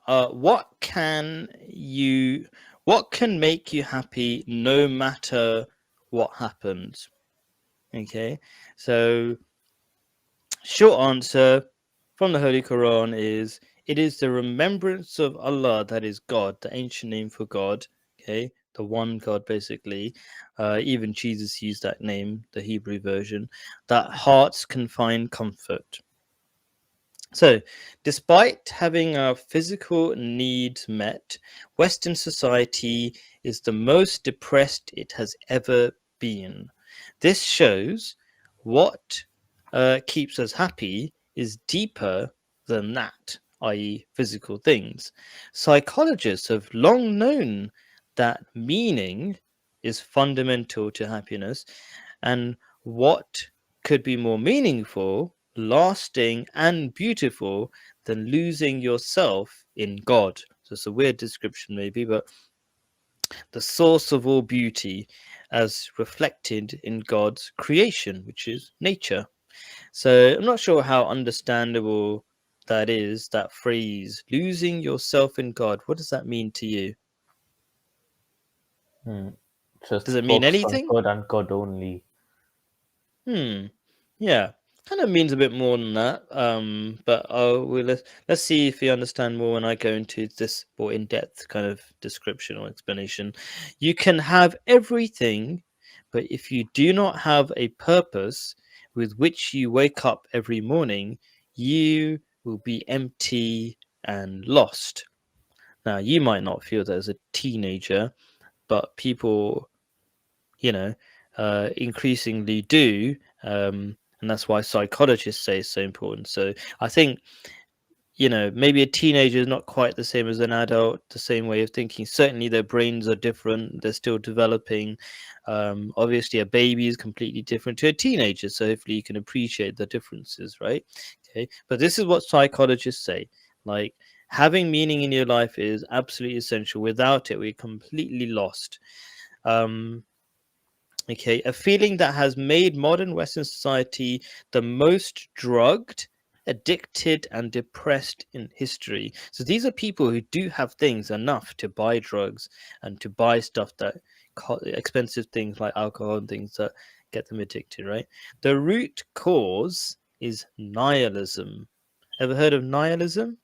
what can make you happy no matter what happens? Okay, so short answer from the Holy Quran is it is the remembrance of Allah, that is God, the ancient name for God. Okay, the one God, basically. Even Jesus used that name, the Hebrew version, that hearts can find comfort. So, despite having our physical needs met, Western society is the most depressed it has ever been. This shows what keeps us happy is deeper than that, i.e., physical things. Psychologists have long known that meaning is fundamental to happiness, and what could be more meaningful, lasting, and beautiful than losing yourself in God? So it's a weird description, maybe, but the source of all beauty as reflected in God's creation, which is nature. So I'm not sure how understandable that is, that phrase, losing yourself in God. What does that mean to you? Just Does it mean focus on anything? God and God only. Hmm. Yeah. Kind of means a bit more than that. But let's see if you understand more when I go into this more in-depth kind of description or explanation. You can have everything, but if you do not have a purpose with which you wake up every morning, you will be empty and lost. Now, you might not feel that as a teenager, but people, you know, increasingly do. And that's why psychologists say it's so important. So I think, maybe a teenager is not quite the same as an adult, the same way of thinking. Certainly their brains are different, they're still developing. Obviously, a baby is completely different to a teenager. So hopefully you can appreciate the differences, right? Okay. But this is what psychologists say. Like, having meaning in your life is absolutely essential. Without it, we're completely lost. Um, Okay, a feeling that has made modern Western society the most drugged, addicted, and depressed in history. So these are people who do have things enough to buy drugs and to buy stuff that expensive things like alcohol and things that get them addicted, right? The root cause is nihilism. Ever heard of nihilism?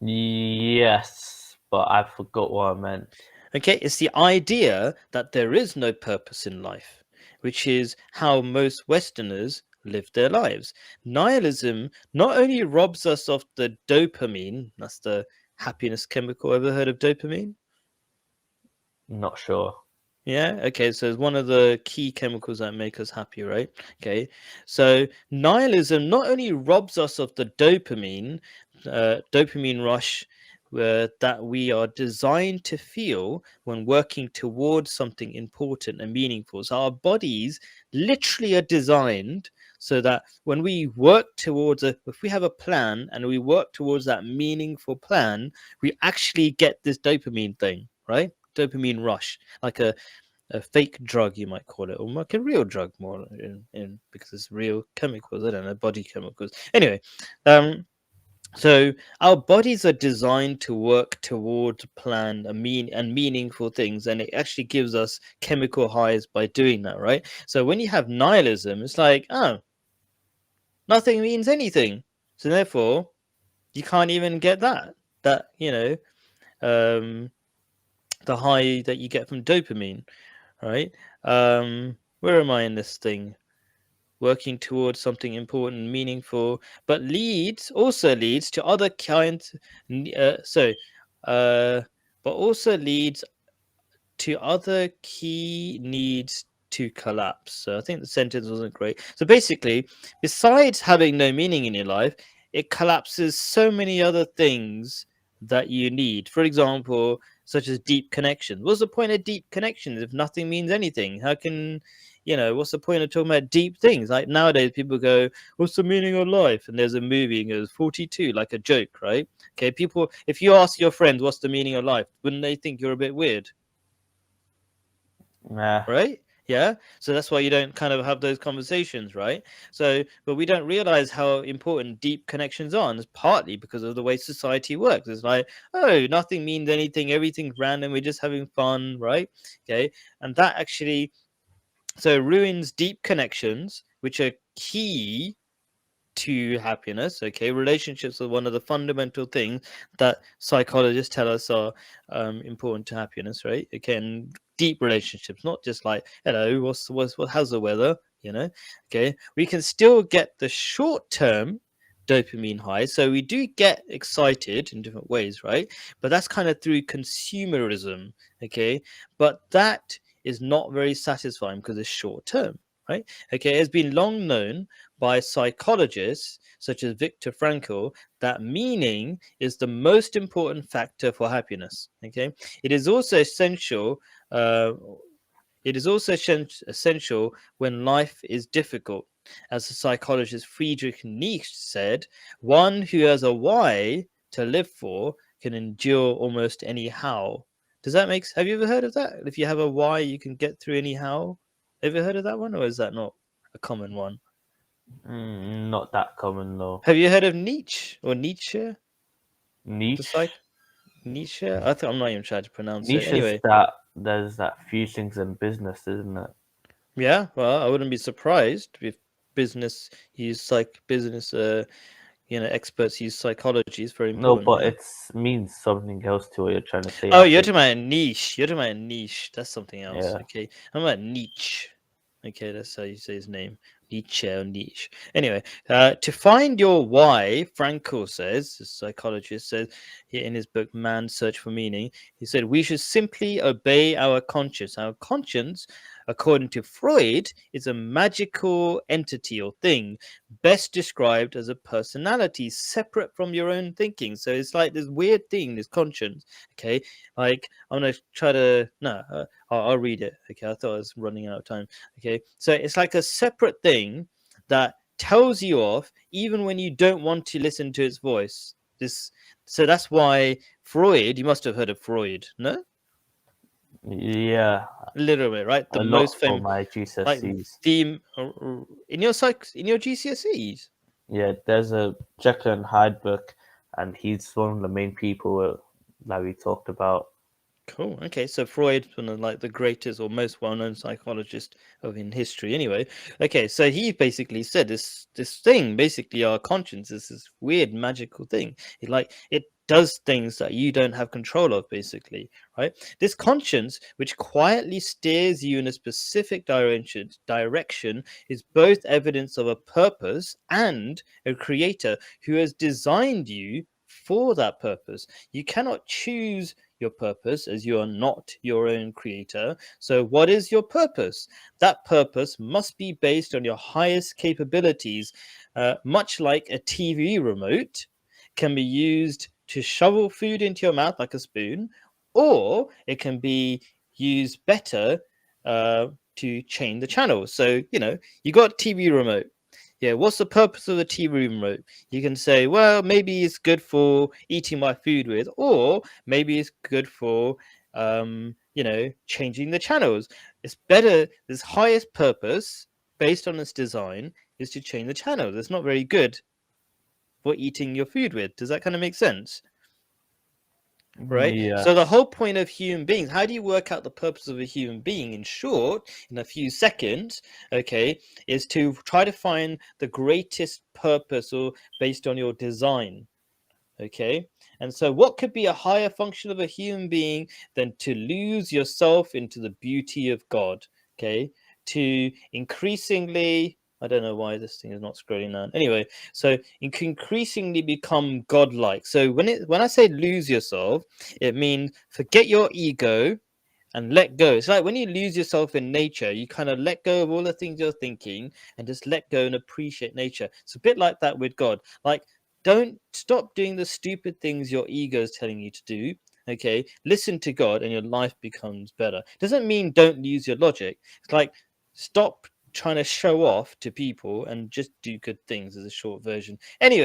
Yes, but I forgot what I meant. Okay, it's the idea that there is no purpose in life, which is how most Westerners live their lives. Nihilism not only robs us of the dopamine, that's the happiness chemical. Ever heard of dopamine? Not sure. Yeah, okay, so it's one of the key chemicals that make us happy, right? Okay, so nihilism not only robs us of the dopamine rush that we are designed to feel when working towards something important and meaningful. So our bodies literally are designed so that when we work towards if we have a plan and we work towards that meaningful plan, we actually get this dopamine thing, right? Dopamine rush, like a fake drug, you might call it, or like a real drug more, because it's real chemicals. I don't know, body chemicals. Anyway, um, so our bodies are designed to work towards plan and meaningful things, and it actually gives us chemical highs by doing that, right? So when you have nihilism, it's like, oh, nothing means anything, so therefore you can't even get that um, the high that you get from dopamine, right? Where am I in this thing? Working towards something important, meaningful, but also leads to other kinds. So, uh, but also leads to other key needs to collapse. So I think the sentence wasn't great. So basically, besides having no meaning in your life, it collapses so many other things that you need. For example, such as deep connections. What's the point of deep connections if nothing means anything? How can what's the point of talking about deep things? Like nowadays, people go, "What's the meaning of life?" And there's a movie and goes 42, like a joke, right? Okay, people. If you ask your friends what's the meaning of life, wouldn't they think you're a bit weird? Nah. Right? Yeah, so that's why you don't kind of have those conversations, right? So, but we don't realize how important deep connections are, and it's partly because of the way society works. It's like, oh, nothing means anything, everything's random, we're just having fun, right? Okay, and that actually so ruins deep connections, which are key to happiness. Okay, relationships are one of the fundamental things that psychologists tell us are important to happiness, right? Okay, and deep relationships, not just like hello, how's the weather, you know. Okay, we can still get the short term dopamine high, so we do get excited in different ways, right? But that's kind of through consumerism. Okay, but that is not very satisfying because it's short term, right? Okay, it's been long known by psychologists such as Viktor Frankl that meaning is the most important factor for happiness. Okay, it is also essential. Uh, it is also essential when life is difficult. As the psychologist Friedrich Nietzsche said, one who has a why to live for can endure almost any how. Does that make Have you ever heard of that? If you have a why, you can get through any how. Ever heard of that one, or is that not a common one? Not that common though. Have you heard of Nietzsche or Nietzsche? The Niche. psych Nietzsche? I think I'm not even trying to pronounce it. Niche is Anyway, that there's that few things in business, isn't it? yeah. Well, I wouldn't be surprised if business experts use psychology. Is very No, important. but Yeah. it means something else to what you're trying to say, Oh, I you're think. talking about niche. You're talking about niche. That's something else. Yeah. Okay. I'm about Nietzsche. Okay, that's how you say his name. Nietzsche or niche. Anyway, to find your why, Frankl says, the psychologist says here in his book Man's Search for Meaning, he said we should simply obey our conscience. Our conscience, according to Freud, is a magical entity or thing, best described as a personality separate from your own thinking. So it's like this weird thing, this conscience. Okay, like I'm gonna try to no, I'll read it. Okay, I thought I was running out of time. Okay, so it's like a separate thing that tells you off even when you don't want to listen to its voice. This, so that's why Freud. You must have heard of Freud, no? Yeah. A little bit, right? The A most lot for famous, my like GCSEs. theme in your GCSEs. Yeah, there's a Jekyll and Hyde book, and he's one of the main people that we talked about. Cool. Okay, so Freud's one of like the greatest or most well-known psychologist of in history. Anyway, okay, so he basically said this thing, basically our conscience is this weird magical thing. It does things that you don't have control of, basically, right? This conscience, which quietly steers you in a specific direction, is both evidence of a purpose and a creator who has designed you for that purpose. You cannot choose your purpose as you are not your own creator. So, what is your purpose? That purpose must be based on your highest capabilities, much like a TV remote can be used to shovel food into your mouth like a spoon, or it can be used better to change the channel. So, you got a TV remote. Yeah, what's the purpose of the TV remote? You can say, well, maybe it's good for eating my food with, or maybe it's good for changing the channels. It's better. This highest purpose based on its design is to change the channels. It's not very good for eating your food with. Does that kind of make sense? Right, so the Yes. whole point of human beings, how do you work out the purpose of a human being in short, in a few seconds, okay, is to try to find the greatest purpose or based on your design. Okay, and so what could be a higher function of a human being than to lose yourself into the beauty of God? Okay, to increasingly, I don't know why this thing is not scrolling down. Anyway, so you can increasingly become godlike. So when I say lose yourself, it means forget your ego and let go. It's like when you lose yourself in nature, you kind of let go of all the things you're thinking and just let go and appreciate nature. It's a bit like that with God. Like, don't stop doing the stupid things your ego is telling you to do. Okay, listen to God and your life becomes better. Doesn't mean don't use your logic. It's like stop trying to show off to people and just do good things as a short version. Anyway.